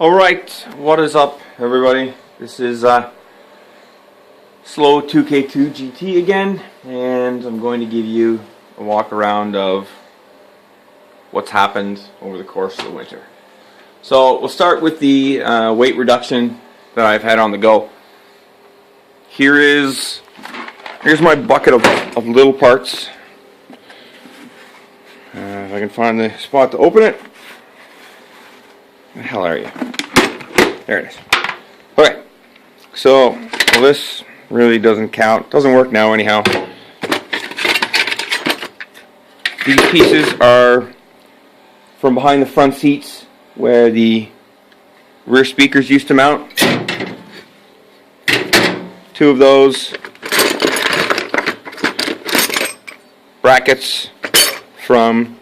Alright, what is up everybody? This is Slow 2K2 GT again, and I'm going to give you a walk around of what's happened over the course of the winter. So we'll start with the weight reduction that I've had on the go. Here's my bucket of little parts. If I can find the spot to open it. Where the hell are you? There it is. Okay, so this really doesn't count. Doesn't work now anyhow. These pieces are from behind the front seats where the rear speakers used to mount. Two of those brackets from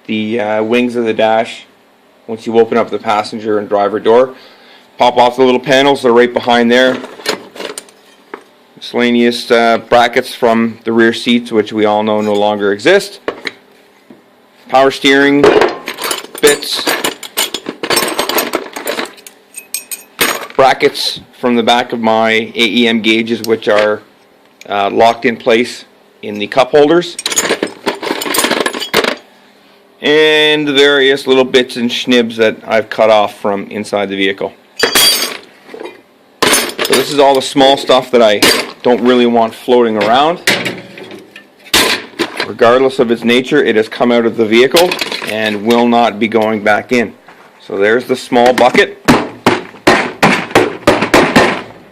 the wings of the dash. Once you open up the passenger and driver door, pop off the little panels. They're right behind there. Miscellaneous brackets from the rear seats, which we all know no longer exist. Power steering bits. Brackets from the back of my AEM gauges, which are locked in place in the cup holders. And the various little bits and schnibs that I've cut off from inside the vehicle. So this is all the small stuff that I don't really want floating around. Regardless of its nature, it has come out of the vehicle and will not be going back in. So there's the small bucket.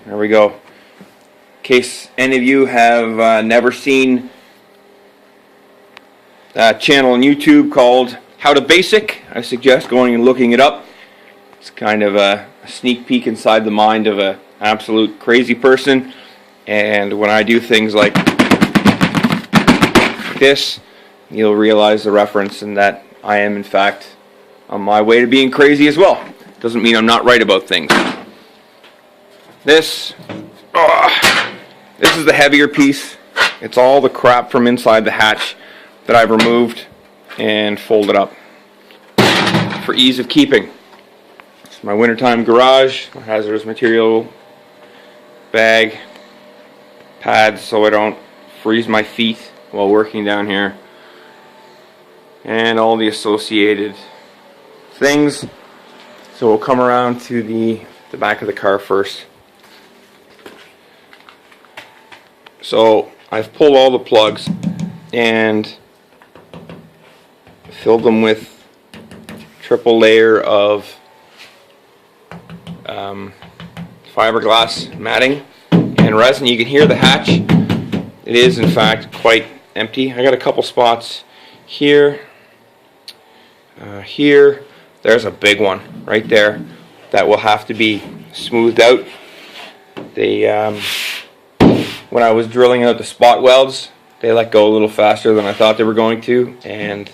There we go. In case any of you have never seen channel on YouTube called How to Basic, I suggest going and looking it up. It's kind of a sneak peek inside the mind of an absolute crazy person, and when I do things like this, you'll realize the reference and that I am in fact on my way to being crazy as well. Doesn't mean I'm not right about things. This is the heavier piece. It's all the crap from inside the hatch that I've removed and folded up for ease of keeping. It's my wintertime garage, my hazardous material bag, pads so I don't freeze my feet while working down here, and all the associated things. So we'll come around to the back of the car first. So I've pulled all the plugs and filled them with triple layer of fiberglass matting and resin. You can hear the hatch. It is in fact quite empty. I got a couple spots here, here. There's a big one right there that will have to be smoothed out. When I was drilling out the spot welds, they let go a little faster than I thought they were going to, and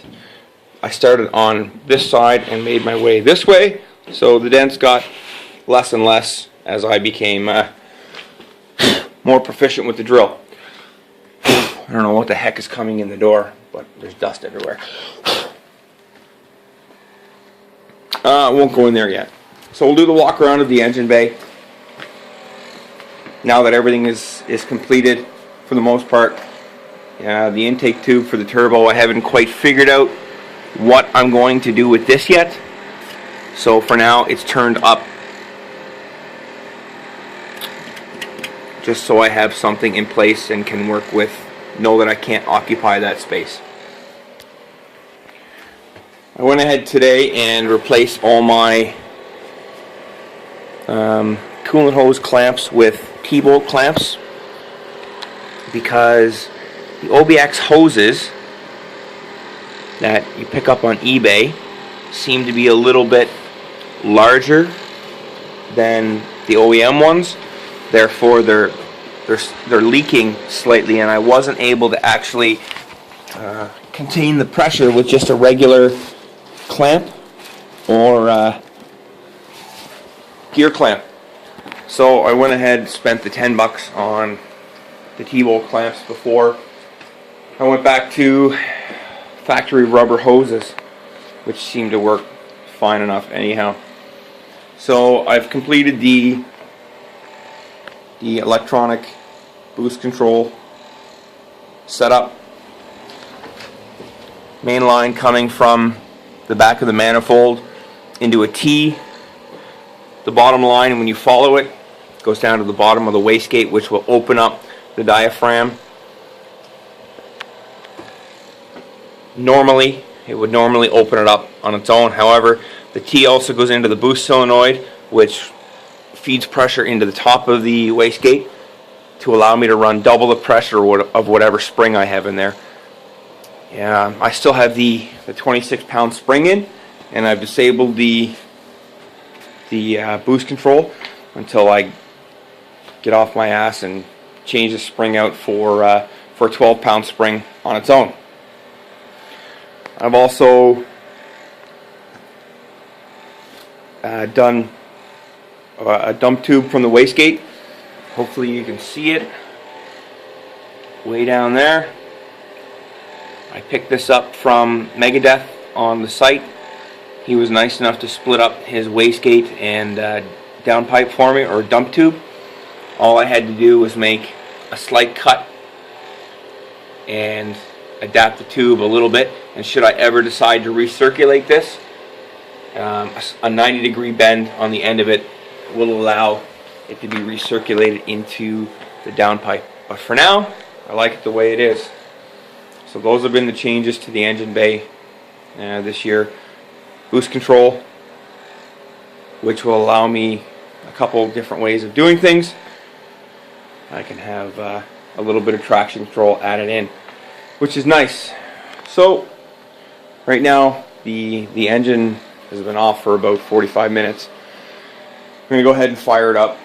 I started on this side and made my way this way, so the dents got less and less as I became more proficient with the drill. I don't know what the heck is coming in the door, but there's dust everywhere. I won't go in there yet. So we'll do the walk around of the engine bay. Now that everything is completed for the most part. The intake tube for the turbo, I haven't quite figured out what I'm going to do with this yet. So for now it's turned up just so I have something in place and can work with, know that I can't occupy that space. I went ahead today and replaced all my coolant hose clamps with T-bolt clamps, because the OBX hoses that you pick up on eBay seem to be a little bit larger than the OEM ones. Therefore they're leaking slightly, and I wasn't able to actually contain the pressure with just a regular clamp or gear clamp. So I went ahead and spent the $10 on the T-bolt clamps before I went back to factory rubber hoses, which seemed to work fine enough anyhow. So I've completed the electronic boost control setup. Main line coming from the back of the manifold into a T. The bottom line, when you follow it, goes down to the bottom of the wastegate, which will open up the diaphragm. Normally, it would normally open it up on its own. However, the T also goes into the boost solenoid, which feeds pressure into the top of the wastegate to allow me to run double the pressure of whatever spring I have in there. Yeah, I still have the 26-pound spring in, and I've disabled the boost control until I get off my ass and change the spring out for a 12-pound spring on its own. I've also done a dump tube from the wastegate. Hopefully you can see it way down there. I picked this up from Megadeth on the site. He was nice enough to split up his wastegate and downpipe for me, or dump tube. All I had to do was make a slight cut and adapt the tube a little bit, and should I ever decide to recirculate this, a 90-degree bend on the end of it will allow it to be recirculated into the downpipe. But for now, I like it the way it is. So those have been the changes to the engine bay this year. Boost control, which will allow me a couple different ways of doing things. I can have a little bit of traction control added in, which is nice. So right now the engine has been off for about 45 minutes. I'm going to go ahead and fire it up.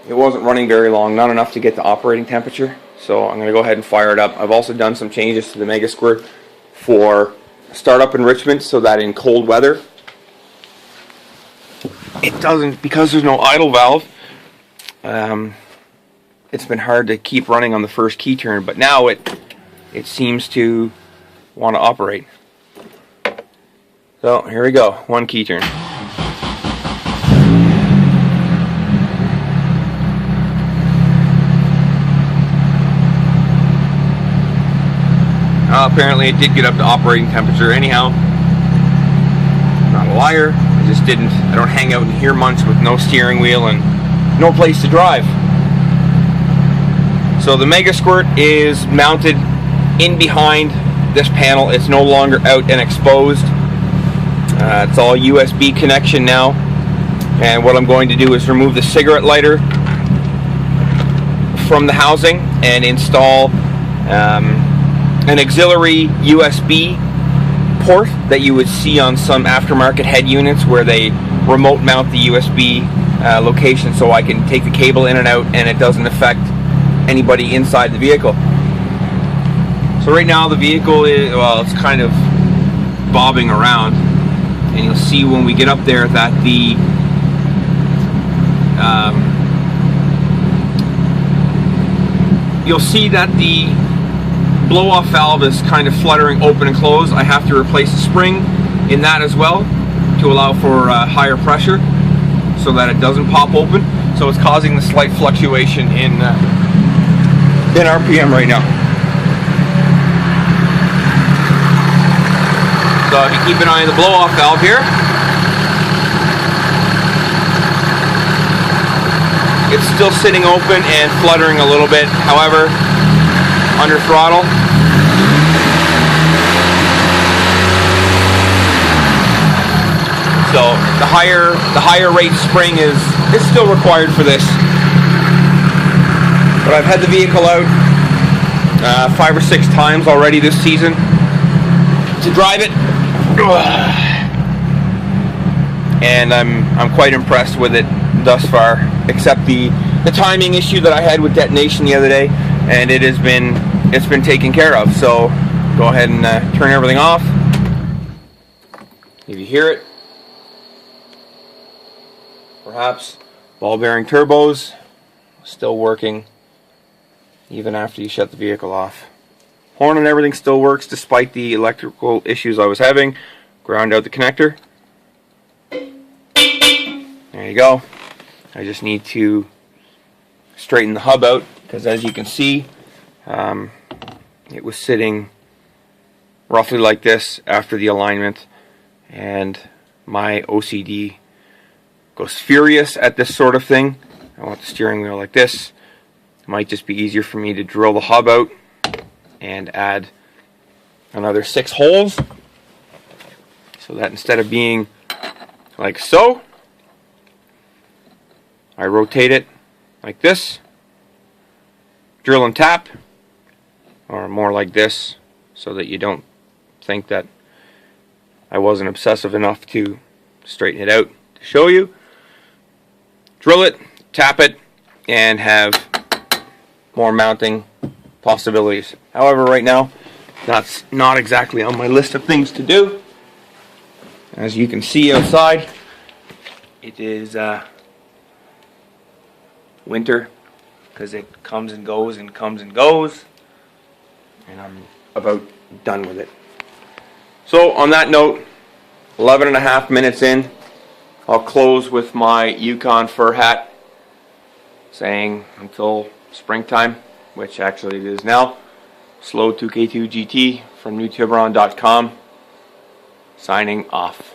It wasn't running very long, not enough to get the operating temperature, so I'm going to go ahead and fire it up. I've also done some changes to the Mega Squirt for startup enrichment so that in cold weather it doesn't, because there's no idle valve, it's been hard to keep running on the first key turn, but now it seems to want to operate. So here we go, one key turn. Apparently it did get up to operating temperature anyhow. I'm not a liar, I just didn't. I don't hang out in here much with no steering wheel and no place to drive. So the Mega Squirt is mounted in behind this panel. It's no longer out and exposed. It's all USB connection now. And what I'm going to do is remove the cigarette lighter from the housing and install an auxiliary USB port that you would see on some aftermarket head units where they remote mount the USB location, so I can take the cable in and out and it doesn't affect anybody inside the vehicle. So right now the vehicle is, well, it's kind of bobbing around, and you'll see when we get up there that the you'll see that the blow-off valve is kind of fluttering open and close. I have to replace the spring in that as well to allow for higher pressure so that it doesn't pop open. So it's causing the slight fluctuation in RPM right now. So if you keep an eye on the blow-off valve here, it's still sitting open and fluttering a little bit. However, under throttle, so the higher rate spring is still required for this. But I've had the vehicle out 5 or 6 times already this season to drive it, and I'm quite impressed with it thus far, except the timing issue that I had with detonation the other day, and it's been taken care of. So go ahead and turn everything off. If you hear it, perhaps ball bearing turbos still working even after you shut the vehicle off. Horn and everything still works despite the electrical issues I was having. Ground out the connector. There you go. I just need to straighten the hub out, because as you can see, it was sitting roughly like this after the alignment, and my OCD goes furious at this sort of thing. I want the steering wheel like this. It might just be easier for me to drill the hub out and add another 6 holes, so that instead of being like so, I rotate it like this, drill and tap, or more like this, so that you don't think that I wasn't obsessive enough to straighten it out to show you. Drill it, tap it, and have more mounting possibilities. However, right now, that's not exactly on my list of things to do. As you can see outside, it is winter, because it comes and goes and comes and goes, and I'm about done with it. So on that note, 11 and a half minutes in, I'll close with my Yukon fur hat, saying until springtime, which actually it is now. Slow 2K2 GT from newtiburon.com, signing off.